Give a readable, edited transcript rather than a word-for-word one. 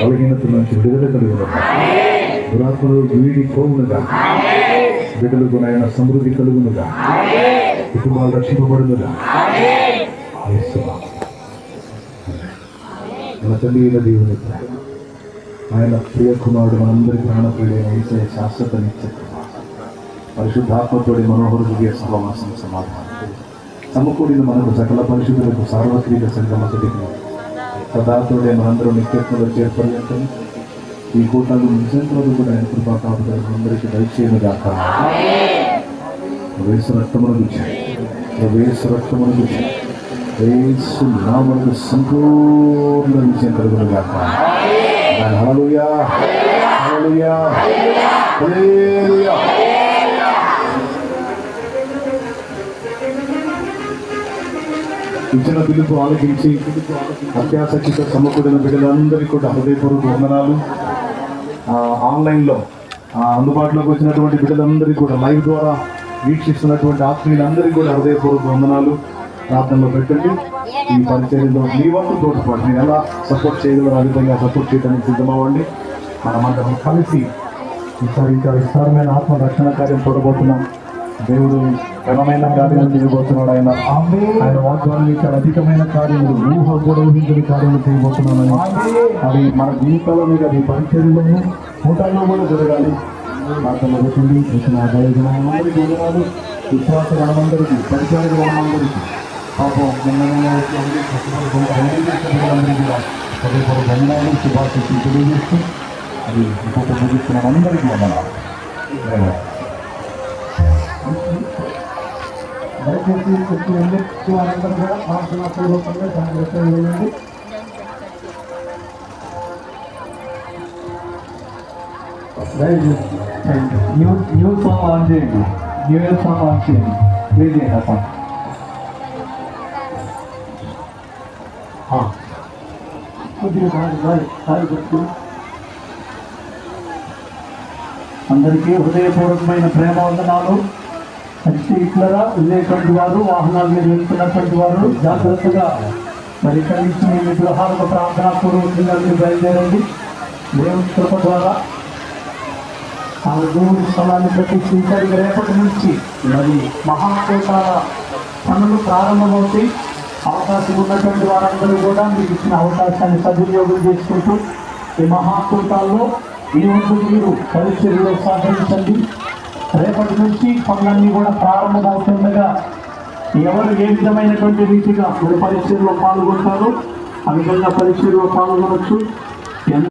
బలహీనత నుంచి విడుదల కలుగునుగా, దురాత్మలు వీడి పోవునుగా, బిడ్డలకు నాయన సమృద్ధి కలుగునుగా, కుటుంబాలు రక్షింపబడునుగా. మన తల్లి అయిన దేవుని ఆయన ప్రియ కుమారుడు మనందరి ప్రాణప్రియుడైన యేసయ్య శాశ్వత నిత్య పరిశుద్ధాత్మతోడి మనోహర హృదయ సహవాసం సమాధానం సమకూడిన మనకు సకల పరిశుద్ధులకు సార్వత్రిక సంగమతకి సదాతోడే మనందరూ నిత్యత్వంలో చేర్పర్యంతం ఈ కూటాలు నిజంలో కూడా ఆయన కృపాకాపుదారు అందరికీ దయచేయనుగాక. వేసు రక్తమును గురించి వేసు రక్తమును గురించి వేసు నామకు సంపూర్ణ విజయం కలుగునుగాక. హల్లెలూయా హల్లెలూయా హల్లెలూయా. ఇచ్చిన పిలుపు ఆలోచించి అత్యాసక్తితో సమకూడిన బిడ్డలందరికీ కూడా హృదయపూర్వక వందనాలు. ఆన్లైన్లో అందుబాటులోకి వచ్చినటువంటి బిడ్డలందరికీ కూడా లైవ్ ద్వారా వీక్షిస్తున్నటువంటి ఆత్మీయులందరికీ కూడా హృదయపూర్వక వందనాలు. ప్రార్థనలో పెట్టండి. ఈ పరిచర్యలో మీ వంతు తోడ్పాటు మీరు ఎలా సపోర్ట్ చేయగలరో ఆ విధంగా సపోర్ట్ చేయడానికి సిద్ధమవ్వండి. మనమందరం కలిసి ఈసారి ఇంకా విస్తారమైన ఆత్మరక్షణ కార్యం చూడబోతున్నాం. దేవుడు ఘనమైన కార్యాలు చేయబోతున్నాడు. ఆయన వాగ్దానం చాలా అధికమైన కార్యములు, ఊహ కూడా ఊహించని కార్యాలు చేయబోతున్నామని అది మన జీవితాల మీద అది పరిచర్యలోనూ కూటాల్లో కూడా జరగాలి. ప్రార్థనలో పెట్టండి. వచ్చిన దైవజనాలందరికీ వందనాలు. విశ్వాస గణమందరికీ, పరిచర్య గణమందరికీ పాపం అందరికీ ధన్యవాదాలు శుభాశిస్సులు తెలియజేస్తూ అది ఇంకొక ముగిస్తున్నాం. అందరికీ వందనాలు. దయచేసి ప్రతి అందరికీ వారందరూ కూడా ప్రార్థనా పూర్వకంగా జాగ్రత్త వేయండి. న్యూ సాంగ్ ఆన్ చేయండి. న్యూ ఇయర్ సాంగ్ ఆన్ చేయండి. ప్లీజ్ చేయండి సాంగ్. అందరికీ హృదయపూర్వకమైన ప్రేమ వందనాలు. ఇట్లరా వెళ్ళేటువంటి వారు, వాహనాల మీద వెళ్తున్నటువంటి వారు జాగ్రత్తగా మరి కలిసి మీ గృహాలకు ప్రార్థనా పూర్వకంగా బయలుదేరండి. దేవుని కృప ద్వారా ఆ దేవుడి స్థలాన్ని ప్రతిష్ఠించారు. రేపటి నుంచి మరి మహాకూటాల పనులు ప్రారంభమవుతాయి. అవకాశం ఉన్నటువంటి వారందరూ కూడా మీకు ఇచ్చిన అవకాశాన్ని సద్వినియోగం చేసుకుంటూ ఈ మహాకూటాల్లో ఈ వంతు మీరు పరిచర్యలో సహకరించండి. రేపటి నుంచి పనులన్నీ కూడా ప్రారంభమవుతుండగా ఎవరు ఏ విధమైనటువంటి రీతిగా మీరు పరిచర్యలో పాల్గొంటారో ఆ విధంగా పరిచర్యలో పాల్గొనవచ్చు.